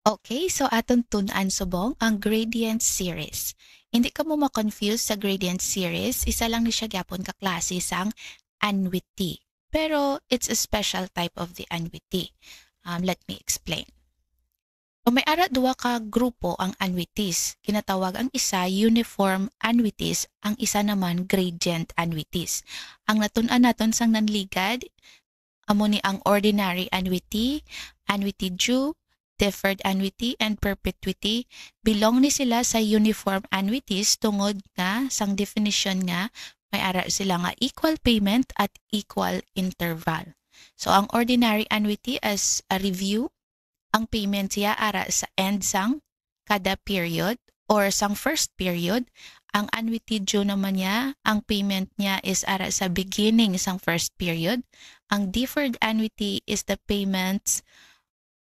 Okay, so aton tun-an subong ang gradient series. Hindi ka mo ma-confuse sa gradient series, isa lang ni siya gyapon ka klase sang annuity. Pero it's a special type of the annuity. Let me explain. So may ara duwa ka grupo ang annuities. Kinatawag ang isa uniform annuities, ang isa naman gradient annuities. Ang natun-an naton sang nanligad amo ni ang ordinary annuity, annuity due, deferred annuity, and perpetuity. Belong ni sila sa uniform annuities tungod nga sang definition nga may ara sila nga equal payment at equal interval. So ang ordinary annuity as a review, ang payment siya ara sa end sang kada period or sang first period. Ang annuity due naman niya, ang payment niya is ara sa beginning sang first period. Ang deferred annuity is the payments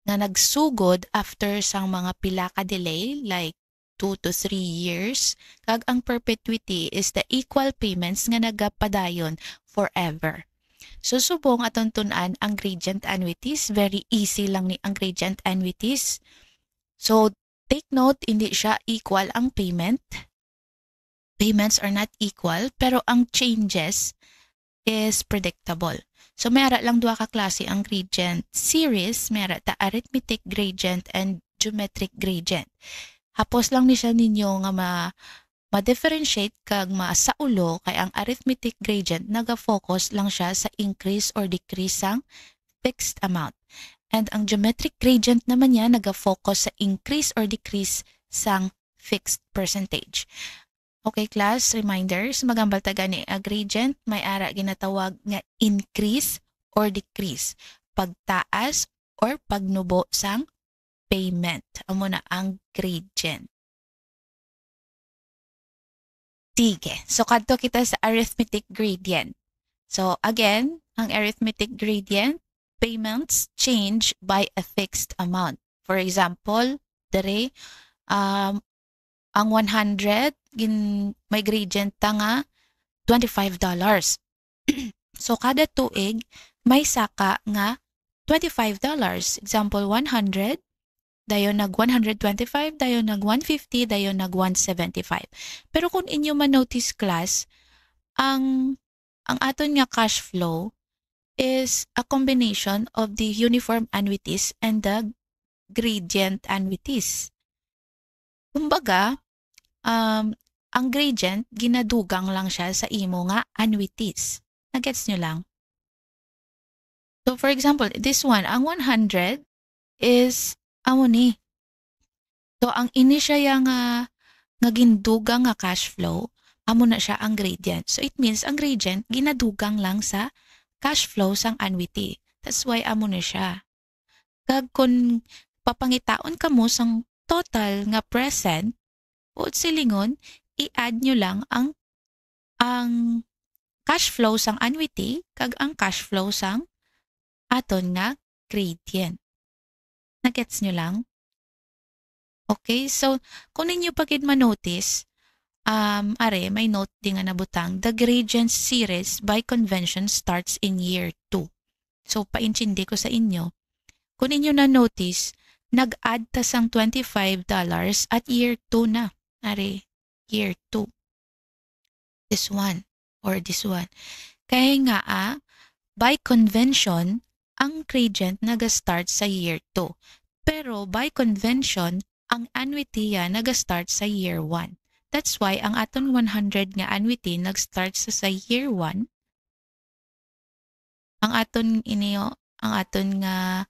na nagsugod after sang mga pila ka delay like 2 to 3 years. Kag ang perpetuity is the equal payments nga nagapadayon forever. So subong aton tun-an ang gradient annuities. Very easy lang ni ang gradient annuities. So take note, hindi siya equal ang payment. Payments are not equal, pero ang changes is predictable. So mayara lang duha ka klase ang gradient series, mayara ta arithmetic gradient and geometric gradient. Hapos lang ni siya ninyo nga ma-differentiate kag masaulo kay ang arithmetic gradient naga-focus lang siya sa increase or decrease sang fixed amount. And ang geometric gradient naman niya naga-focus sa increase or decrease sang fixed percentage. Okay class, reminders, magambal ta gani a gradient may ara ginatawag nga increase or decrease, pagtaas or pagnubo sang payment. Amo na ang gradient. Sige, so kadto kita sa arithmetic gradient. So again, ang arithmetic gradient, payments change by a fixed amount. For example, dere ang 100 may gradient ta nga $25. So kada tuig may saka nga $25. Example 100, dayon nag 125, dayon nag 150, dayon nag 175. Pero kung inyo man-notice class, ang aton nga cash flow is a combination of the uniform annuities and the gradient annuities. Kumbaga, ang gradient ginadugang lang siya sa imo nga annuities. Nagets nyo lang? So for example, this one, ang 100 is amo ni. So ang ini siya nga gindugang nga cash flow, amo na siya ang gradient. So it means ang gradient ginadugang lang sa cash flow sang annuity. That's why amo na siya. Kag kung papangitaon ka mo sang total nga present, o silingon, i-add nyo lang ang cash flow sang annuity kag ang cash flow sang aton nga gradient. Nagets nyo lang? Okay, so kung ninyo pagid ma-notice, are, may note din nga nabutang, the gradient series by convention starts in year 2. So paintindi ko sa inyo. Kung ninyo na-notice, nag-add ta sang $25 at year 2 na. Are, year 2. This one or this one. Kaya nga by convention, ang gradient naga-start sa year 2. Pero by convention, ang annuity naga-start sa year 1. That's why ang aton 100 nga annuity nag-start sa year 1. Ang aton nga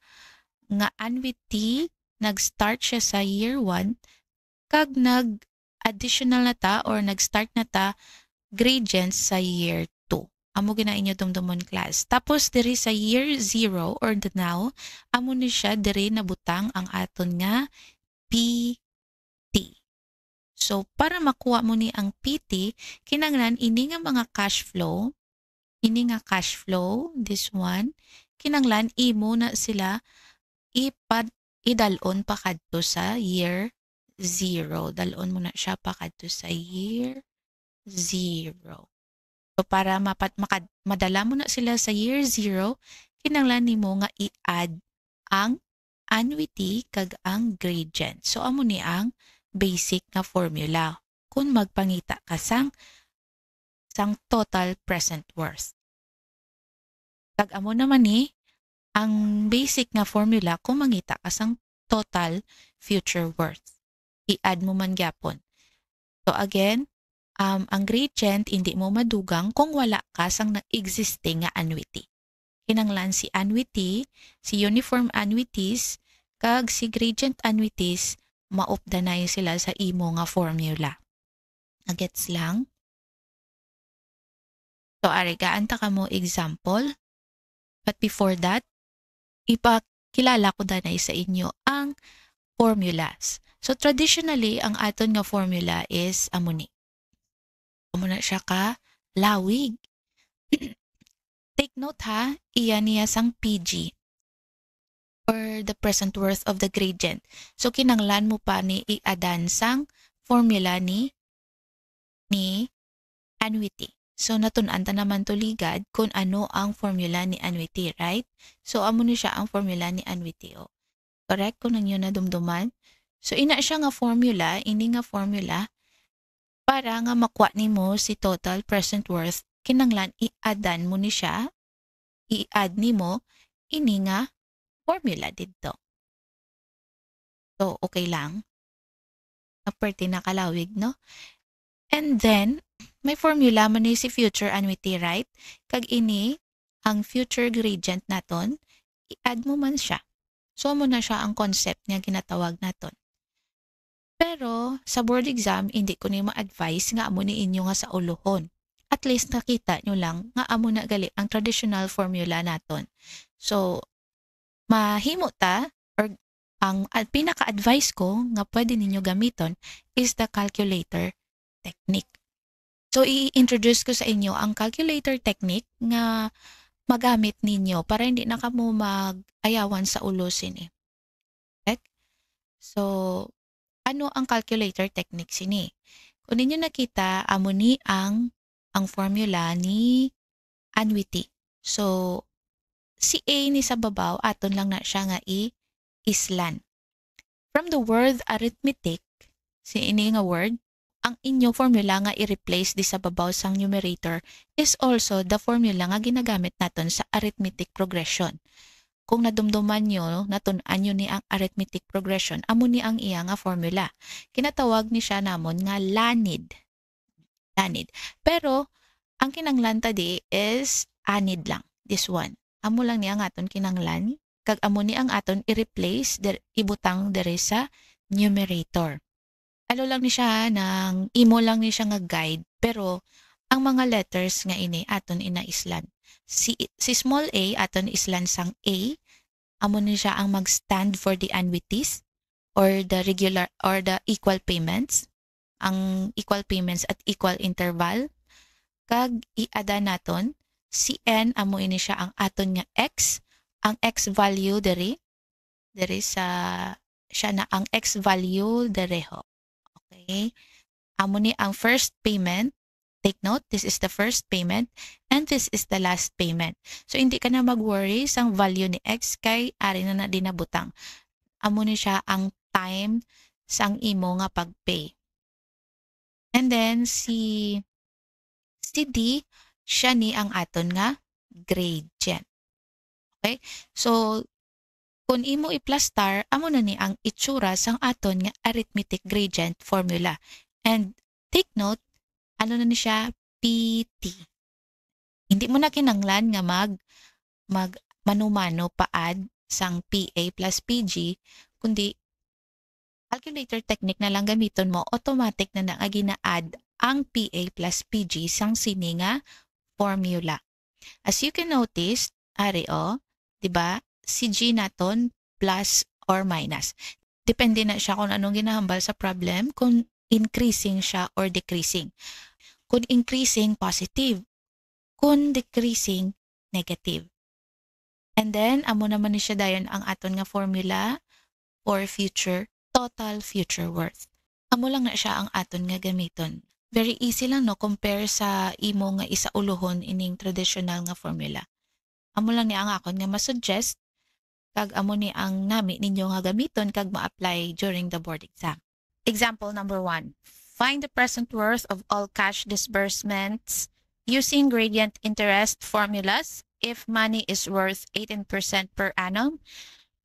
annuity nag-start siya sa year 1 kag nag-additional na ta or nag-start na ta gradients sa year 2. Amo gina inyo dumdumon class. Tapos diri sa year 0 or the now, amo ni siya diri nabutang ang aton nga PT. So para makuha mo ni ang PT, kinanglan ini nga mga cash flow, this one, kinanglan imo na sila idalon pa kadto sa year 0. Dalon mo na siya pa kadto sa year 0. So para madala mo na sila sa year 0, kinanglan nimo nga i-add ang annuity kag ang gradient. So amo ni ang basic nga formula kung magpangita ka sang total present worth. Kag amo naman ni ang basic nga formula kung mangita ka sang total future worth. I-add mo man gyapon. So again, ang gradient hindi mo madugang kung wala ka sang existing nga annuity. Kinanglan si annuity, si uniform annuities, kag si gradient annuities, maupdanay sila sa imo nga formula. Agets lang? So arigaan ta ka mo example. But before that, ipakilala ko danay sa inyo ang formulas. So traditionally, ang aton nga formula is amuni. Muna siya ka lawig. Take note ha, iyan niya sang PG or the present worth of the gradient. So kinanglan mo pa ni i-adan sang formula ni annuity. So natun-an ta naman tuligad kung ano ang formula ni annuity, right? So amo ni siya ang formula ni annuity. Oh. Correct kung nang yun na dumduman. So ina siya nga formula, ini nga formula para nga makuha nimo si total present worth, kinanglan i-addan mo ni siya, i-add nimo ini nga formula dito. So okay lang. Aperte na kalawig, no? And then may formula man ni si future annuity, right? Kag ini ang future gradient naton, i-add mo man siya. So mo na siya ang concept nga ginatawag naton. Pero sa board exam, hindi ko ni ma-advise nga amo ni inyo nga sa ulohon. At least nakita nyo lang nga amo na gali ang traditional formula naton. So mahimo ta or ang pinaka-advice ko nga pwede ninyo gamiton is the calculator technique. So i-introduce ko sa inyo ang calculator technique nga magamit ninyo para hindi na kamo mag-ayawan sa ulo sini. Okay? So ano ang calculator technique sini? Kung ninyo nakita, amo ni ang formula ni annuity. So si A ni sa babaw, aton lang na siya nga islan. From the word arithmetic, si ini nga word, ang inyo formula nga i-replace di sa babaw sang numerator is also the formula nga ginagamit naton sa arithmetic progression. Kung nadumduman nyo, natun-an nyo ni ang arithmetic progression, amo ni ang iya nga formula. Kinatawag ni siya namon nga lanid. Lanid. Pero, ang kinanglan tadi is anid lang. This one. Amo lang niya ang aton kinanglan. Kag amo ni ang aton i-replace, ibutang dere sa numerator. Alo lang ni siya imo lang ni siya nga guide. Pero, ang mga letters nga ini aton inaislan. Si small a aton islan sang A, amo ni siya ang mag-stand for the annuities or the regular or the equal payments, ang equal payments at equal interval. Kag i-ada naton si N, amo ini siya ang aton nga X, ang X value dere sa siya na ang X value dereho. Okay? Amo ni ang first payment. Take note, this is the first payment and this is the last payment. So, hindi ka na mag-worry sang value ni X kay ari na dinabutang. Amo ni siya ang time sang imo nga pag-pay. And then, si D, siya ni ang aton nga gradient. Okay? So, kung imo i-plus star, amo na ni ang itsura sang aton nga arithmetic gradient formula. And take note, ano na ni siya? PT. Hindi mo na kinanglan nga mano-mano pa-add sang PA plus PG, kundi calculator technique na lang gamiton mo, automatic na gina-add ang PA plus PG sang sini nga formula. As you can notice, ari di ba? Si G naton plus or minus. Depende na siya kung anong ginahambal sa problem, kung increasing siya or decreasing. Kung increasing, positive. Kung decreasing, negative. And then, amo naman ni siya dayon ang aton nga formula for total future worth. Amo lang na siya ang aton nga gamiton. Very easy lang no, compare sa imo nga isauluhon ining traditional nga formula. Amo lang ni ang akon nga masuggest Kag amo ni ang nami ninyo nga gamiton kag ma-apply during the board exam. Example number 1. Find the present worth of all cash disbursements using gradient interest formulas. If money is worth 18% per annum,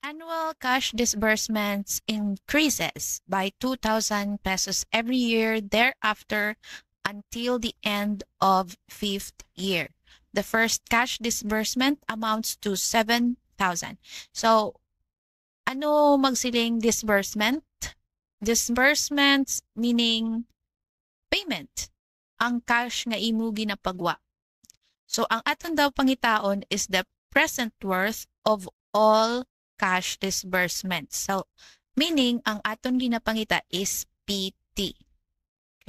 annual cash disbursements increases by 2,000 pesos every year thereafter until the end of 5th year. The first cash disbursement amounts to 7,000. So, ano magsiling disbursement? Disbursements meaning payment. Ang cash nga imo ginapagwa. So, ang aton daw pangitaon is the present worth of all cash disbursements. So, meaning, ang aton ginapangita is PT.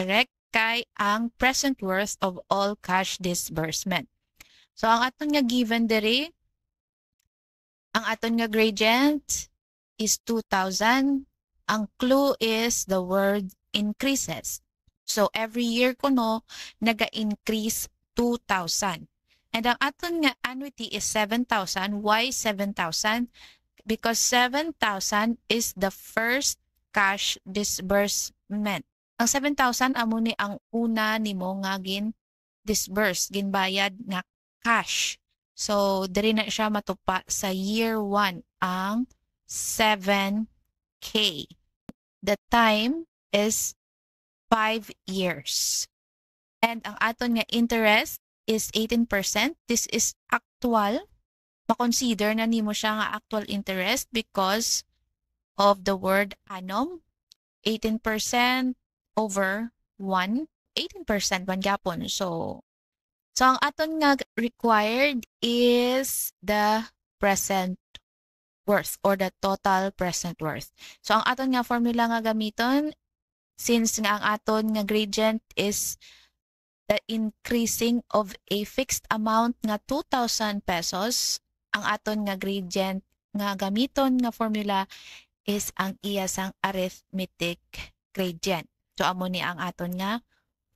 Correct? Kay ang present worth of all cash disbursement. So, ang aton nga given diri, ang aton nga gradient is 2,000. Ang clue is the word increases. So, every year ko no, naga-increase 2,000. And ang aton nga annuity is 7,000. Why 7,000? Because 7,000 is the first cash disbursement. Ang 7,000 amo ni ang una nimo nga disburse, ginbayad nga cash. So, diri na siya matupa sa year 1 ang 7K. The time is 5 years. And ang aton nga interest is 18%. This is actual. Ma-consider na nimo siya nga actual interest because of the word annum. 18% over 1. 18% man gyapon. So ang aton nga required is the present worth or the total present worth. So ang aton nga formula nga gamiton, since nga ang aton nga gradient is the increasing of a fixed amount nga 2,000 pesos, ang aton nga gradient nga gamiton nga formula is ang iyasang arithmetic gradient. So amo ni ang aton nga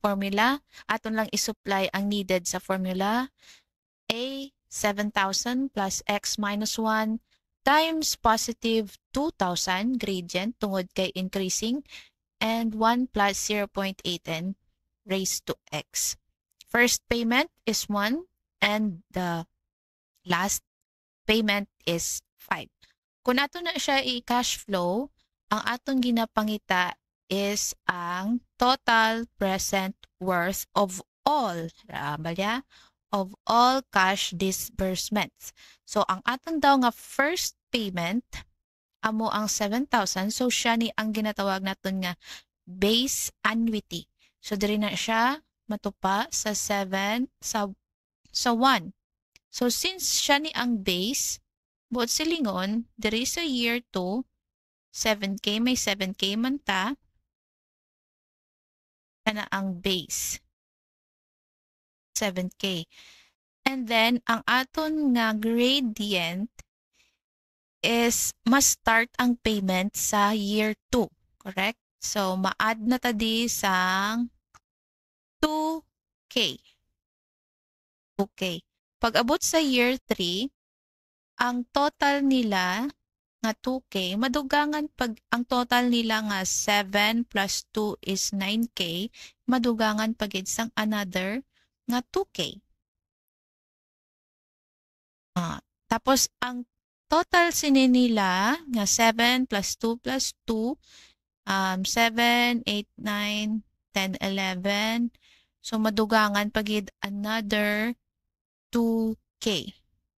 formula. Aton lang isupply ang needed sa formula. A, 7,000 plus x minus 1 times positive 2,000 gradient tungod kay increasing and 1 plus 0.18 raised to x. First payment is 1 and the last payment is 5. Kung ato na siya i-cash flow, ang atong ginapangita is ang total present worth of all, of all cash disbursements. So, ang atong daw nga first payment, amo ang 7,000. So, siya ni ang ginatawag naton nga base annuity. So, diri na siya matupa sa 7, sa 1. So, since siya ni ang base, buot silingon, diri sa year 2, 7K, may 7K man ta, na ang base. 7K. And then, ang aton nga gradient is must start ang payment sa year 2. Correct? So, ma-add na tadi sang 2K. 2K. Pag abot sa year 3, ang total nila nga 2K, madugangan pag ang total nila nga 7 plus 2 is 9K, madugangan pag isang another nga 2K. Tapos ang total sini nila nga 7 plus 2 plus 2, 7, 8, 9, 10, 11. So madugangan pag another 2K.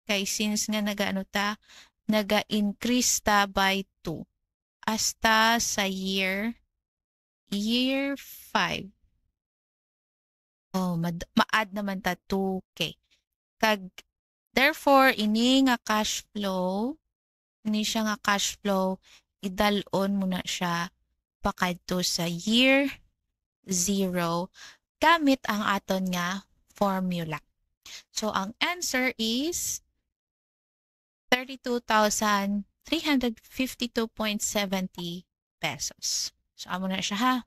Kay since nga naga-increase ta by 2 hasta sa year 5. Oh, ma-add naman ta 2K. Kag therefore ini nga cash flow, idalon mo na siya pakadto sa year 0 gamit ang aton nga formula. So ang answer is 32,352.70 pesos. So, amo na siya ha.